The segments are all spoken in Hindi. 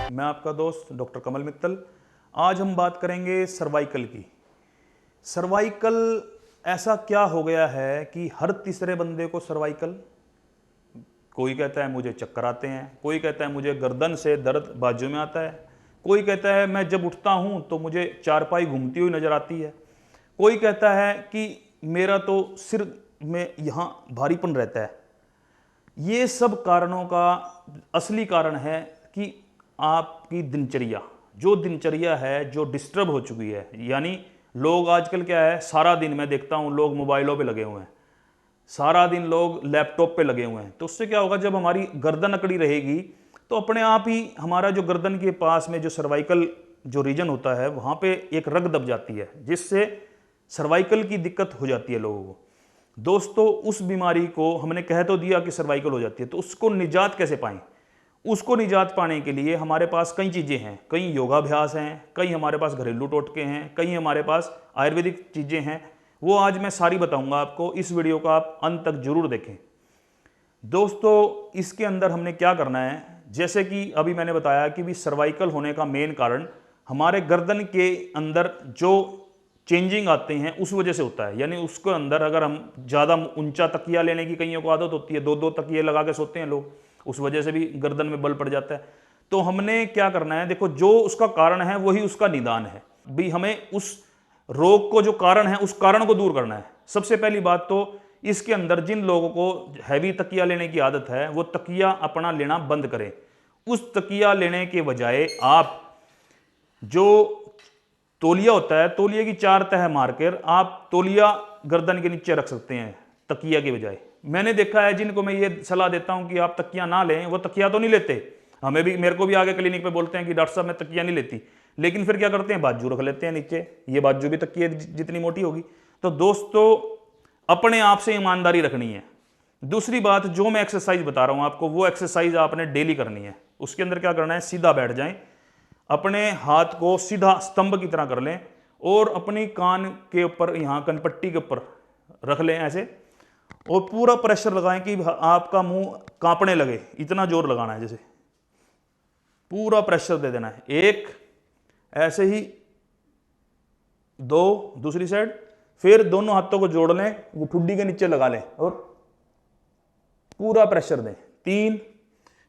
मैं आपका दोस्त डॉक्टर कमल मित्तल। आज हम बात करेंगे सर्वाइकल की। सर्वाइकल ऐसा क्या हो गया है कि हर तीसरे बंदे को सर्वाइकल, कोई कहता है मुझे चक्कर आते हैं, कोई कहता है मुझे गर्दन से दर्द बाजू में आता है, कोई कहता है मैं जब उठता हूं तो मुझे चारपाई घूमती हुई नजर आती है, कोई कहता है कि मेरा तो सिर में यहाँ भारीपन रहता है। ये सब कारणों का असली कारण है कि आपकी दिनचर्या, जो दिनचर्या है जो डिस्टर्ब हो चुकी है। यानी लोग आजकल क्या है, सारा दिन मैं देखता हूं लोग मोबाइलों पे लगे हुए हैं, सारा दिन लोग लैपटॉप पे लगे हुए हैं। तो उससे क्या होगा, जब हमारी गर्दन अकड़ी रहेगी तो अपने आप ही हमारा जो गर्दन के पास में जो सर्वाइकल जो रीजन होता है वहां पे एक रग दब जाती है, जिससे सर्वाइकल की दिक्कत हो जाती है लोगों को। दोस्तों, उस बीमारी को हमने कह तो दिया कि सर्वाइकल हो जाती है, तो उसको निजात कैसे पाएं? उसको निजात पाने के लिए हमारे पास कई चीज़ें हैं, कई योगाभ्यास हैं, कई हमारे पास घरेलू टोटके हैं, कई हमारे पास आयुर्वेदिक चीज़ें हैं। वो आज मैं सारी बताऊंगा आपको। इस वीडियो को आप अंत तक जरूर देखें। दोस्तों, इसके अंदर हमने क्या करना है, जैसे कि अभी मैंने बताया कि भी सर्वाइकल होने का मेन कारण हमारे गर्दन के अंदर जो चेंजिंग आते हैं उस वजह से होता है। यानी उसके अंदर अगर हम ज़्यादा ऊंचा तकिया लेने की कईयों को आदत होती है, दो दो तकिए लगा के सोते हैं लोग, उस वजह से भी गर्दन में बल पड़ जाता है। तो हमने क्या करना है, देखो जो उसका कारण है वही उसका निदान है। भी हमें उस रोग को जो कारण है उस कारण को दूर करना है। सबसे पहली बात तो इसके अंदर जिन लोगों को हैवी तकिया लेने की आदत है वो तकिया अपना लेना बंद करें। उस तकिया लेने के बजाय आप जो तौलिया होता है, तौलिया की 4 तह मारकर आप तौलिया गर्दन के नीचे रख सकते हैं तकिया के बजाय। मैंने देखा है जिनको मैं ये सलाह देता हूं कि आप तकिया ना लें, वो तकिया तो नहीं लेते। हमें भी, मेरे को भी आगे क्लिनिक पे बोलते हैं कि डॉक्टर साहब मैं तकिया नहीं लेती, लेकिन फिर क्या करते हैं, बाजू रख लेते हैं नीचे। ये बाजू भी तकिए जितनी मोटी होगी। तो दोस्तों, अपने आप से ईमानदारी रखनी है। दूसरी बात, जो मैं एक्सरसाइज बता रहा हूं आपको, वो एक्सरसाइज आपने डेली करनी है। उसके अंदर क्या करना है, सीधा बैठ जाएं, अपने हाथ को सीधा स्तंभ की तरह कर लें और अपनी कान के ऊपर, यहां कनपट्टी के ऊपर रख लें ऐसे, और पूरा प्रेशर लगाएं कि आपका मुंह कांपने लगे। इतना जोर लगाना है, जैसे पूरा प्रेशर दे देना है। एक ऐसे ही, दो दूसरी साइड, फिर दोनों हाथों को जोड़ लें, वो ठुड्डी के नीचे लगा लें और पूरा प्रेशर दें। 3,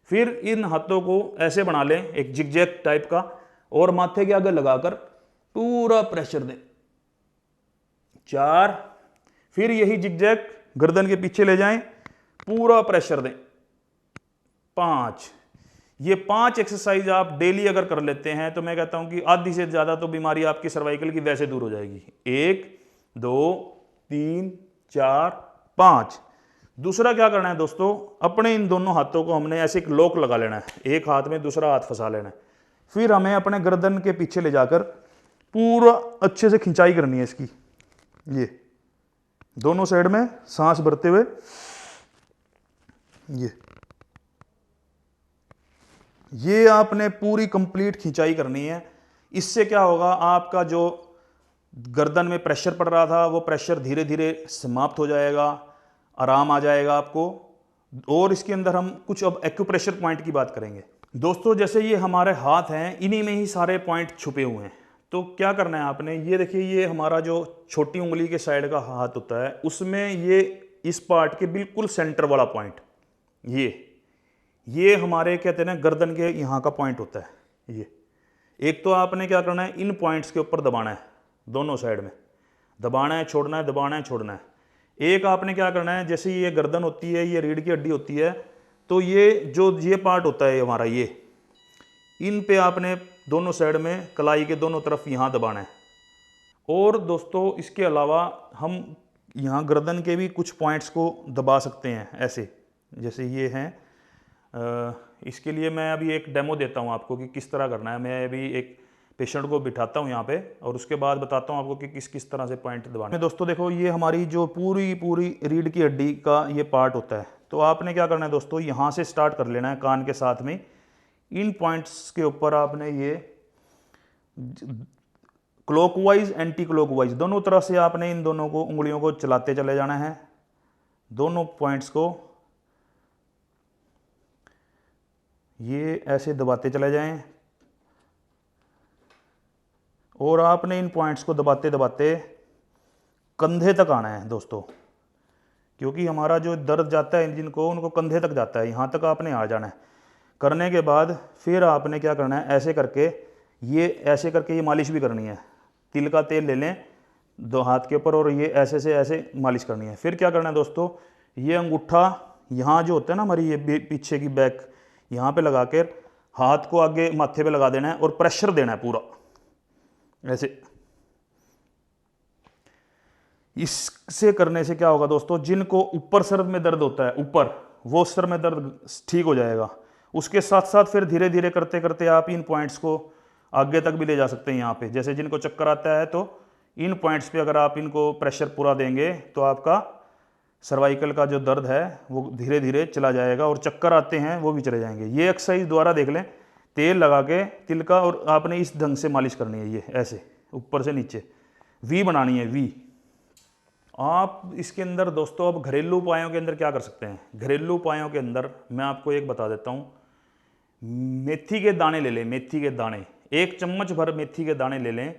फिर इन हाथों को ऐसे बना लें एक जिगजैग टाइप का, और माथे के आगे लगाकर पूरा प्रेशर दें। 4, फिर यही जिगजैग गर्दन के पीछे ले जाएं, पूरा प्रेशर दें। 5, ये 5 एक्सरसाइज आप डेली अगर कर लेते हैं तो मैं कहता हूं कि आधी से ज्यादा तो बीमारी आपकी सर्वाइकल की वैसे दूर हो जाएगी। 1, 2, 3, 4, 5। दूसरा क्या करना है दोस्तों, अपने इन दोनों हाथों को हमने ऐसे एक लॉक लगा लेना है, एक हाथ में दूसरा हाथ फंसा लेना है। फिर हमें अपने गर्दन के पीछे ले जाकर पूरा अच्छे से खिंचाई करनी है इसकी। ये दोनों साइड में सांस भरते हुए, ये आपने पूरी कंप्लीट खिंचाई करनी है। इससे क्या होगा, आपका जो गर्दन में प्रेशर पड़ रहा था वो प्रेशर धीरे धीरे समाप्त हो जाएगा, आराम आ जाएगा आपको। और इसके अंदर हम कुछ अब एक्यूप्रेशर पॉइंट की बात करेंगे। दोस्तों, जैसे ये हमारे हाथ हैं, इन्हीं में ही सारे पॉइंट छुपे हुए हैं। तो क्या करना है आपने, ये देखिए, ये हमारा जो छोटी उंगली के साइड का हाथ होता है उसमें ये इस पार्ट के बिल्कुल सेंटर वाला पॉइंट, ये हमारे कहते हैं ना गर्दन के यहाँ का पॉइंट होता है। ये एक तो आपने क्या करना है, इन पॉइंट्स के ऊपर दबाना है, दोनों साइड में दबाना है, छोड़ना है, दबाना है, छोड़ना है। एक आपने क्या करना है, जैसे ये गर्दन होती है, ये रीढ़ की हड्डी होती है, तो ये जो ये पार्ट होता है हमारा, ये इन पे आपने दोनों साइड में कलाई के दोनों तरफ यहाँ दबाना है। और दोस्तों, इसके अलावा हम यहाँ गर्दन के भी कुछ पॉइंट्स को दबा सकते हैं ऐसे, जैसे ये हैं। इसके लिए मैं अभी एक डेमो देता हूँ आपको कि किस तरह करना है। मैं अभी एक पेशेंट को बिठाता हूँ यहाँ पे और उसके बाद बताता हूँ आपको कि किस किस तरह से पॉइंट दबाना है। दोस्तों देखो, ये हमारी जो पूरी रीढ़ की हड्डी का ये पार्ट होता है। तो आपने क्या करना है दोस्तों, यहाँ से स्टार्ट कर लेना है कान के साथ में। इन पॉइंट्स के ऊपर आपने ये क्लॉकवाइज एंटी क्लॉकवाइज दोनों तरह से आपने इन दोनों को, उंगलियों को चलाते चले जाना है, दोनों पॉइंट्स को ये ऐसे दबाते चले जाएं। और आपने इन पॉइंट्स को दबाते दबाते कंधे तक आना है दोस्तों, क्योंकि हमारा जो दर्द जाता है इंजन को, उनको कंधे तक जाता है, यहाँ तक आपने आ जाना है। करने के बाद फिर आपने क्या करना है, ऐसे करके ये मालिश भी करनी है। तिल का तेल ले लें 2 हाथ के ऊपर और ये ऐसे से ऐसे मालिश करनी है। फिर क्या करना है दोस्तों, ये अंगूठा यहाँ जो होता है ना हमारी ये पीछे की बैक, यहाँ पे लगा कर हाथ को आगे माथे पे लगा देना है और प्रेशर देना है पूरा ऐसे। इससे करने से क्या होगा दोस्तों, जिनको ऊपर सर में दर्द होता है, ऊपर वो सर में दर्द ठीक हो जाएगा। उसके साथ साथ फिर धीरे धीरे करते करते आप इन पॉइंट्स को आगे तक भी ले जा सकते हैं। यहाँ पे जैसे जिनको चक्कर आता है तो इन पॉइंट्स पे अगर आप इनको प्रेशर पूरा देंगे तो आपका सर्वाइकल का जो दर्द है वो धीरे धीरे चला जाएगा और चक्कर आते हैं वो भी चले जाएंगे। ये एक्सरसाइज द्वारा देख लें, तेल लगा के तिल का, और आपने इस ढंग से मालिश करनी है, ये ऐसे ऊपर से नीचे वी बनानी है, वी। आप इसके अंदर दोस्तों अब घरेलू उपायों के अंदर क्या कर सकते हैं। घरेलू उपायों के अंदर मैं आपको एक बता देता हूँ, मेथी के दाने ले लें, मेथी के दाने 1 चम्मच भर मेथी के दाने ले लें।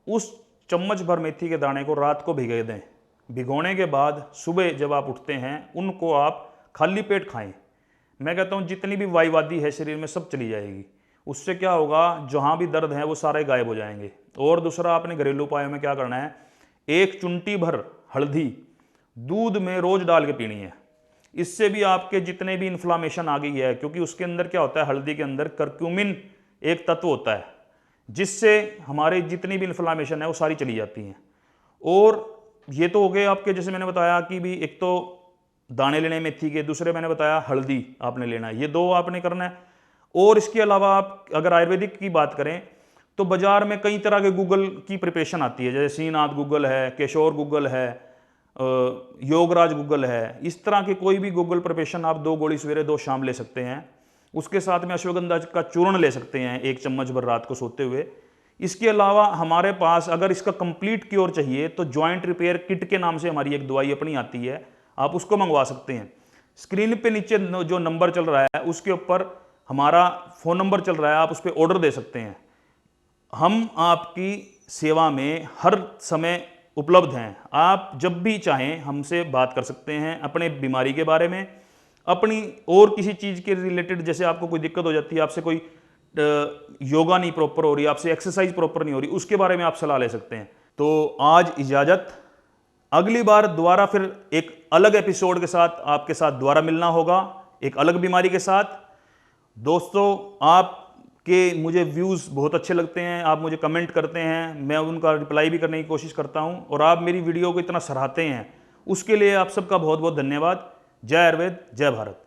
उस चम्मच भर मेथी के दाने को रात को भिगो दें। भिगोने के बाद सुबह जब आप उठते हैं उनको आप खाली पेट खाएं। मैं कहता हूँ जितनी भी वायुवादी है शरीर में सब चली जाएगी। उससे क्या होगा, जहाँ भी दर्द है वो सारे गायब हो जाएंगे। और दूसरा आपने घरेलू उपायों में क्या करना है, 1 चुंटी भर हल्दी दूध में रोज डाल के पीनी है। इससे भी आपके जितने भी इन्फ्लामेशन आ गई है, क्योंकि उसके अंदर क्या होता है, हल्दी के अंदर करक्यूमिन एक तत्व होता है जिससे हमारे जितनी भी इन्फ्लामेशन है वो सारी चली जाती हैं। और ये तो हो गए आपके, जैसे मैंने बताया कि भी एक तो दाने लेने मेथी के, दूसरे मैंने बताया हल्दी आपने लेना है, ये 2 आपने करना है। और इसके अलावा आप अगर आयुर्वेदिक की बात करें तो बाजार में कई तरह के गूगल की प्रिपरेशन आती है, जैसे श्रीनाथ गूगल है, केशोर गूगल है, योगराज गूगल है। इस तरह के कोई भी गूगल प्रिपरेशन आप 2 गोली सवेरे 2 शाम ले सकते हैं। उसके साथ में अश्वगंधा का चूर्ण ले सकते हैं 1 चम्मच भर रात को सोते हुए। इसके अलावा हमारे पास अगर इसका कंप्लीट क्योर चाहिए तो जॉइंट रिपेयर किट के नाम से हमारी एक दवाई अपनी आती है, आप उसको मंगवा सकते हैं। स्क्रीन पे नीचे जो नंबर चल रहा है उसके ऊपर हमारा फ़ोन नंबर चल रहा है, आप उस पर ऑर्डर दे सकते हैं। हम आपकी सेवा में हर समय उपलब्ध हैं। आप जब भी चाहें हमसे बात कर सकते हैं अपने बीमारी के बारे में, अपनी और किसी चीज़ के रिलेटेड, जैसे आपको कोई दिक्कत हो जाती है, आपसे कोई योगा नहीं प्रॉपर हो रही, आपसे एक्सरसाइज प्रॉपर नहीं हो रही, उसके बारे में आप सलाह ले सकते हैं। तो आज इजाज़त, अगली बार दोबारा फिर एक अलग एपिसोड के साथ आपके साथ दोबारा मिलना होगा, एक अलग बीमारी के साथ। दोस्तों आपके मुझे व्यूज़ बहुत अच्छे लगते हैं, आप मुझे कमेंट करते हैं, मैं उनका रिप्लाई भी करने की कोशिश करता हूं, और आप मेरी वीडियो को इतना सराहते हैं, उसके लिए आप सबका बहुत बहुत धन्यवाद। जय आयुर्वेद, जय भारत।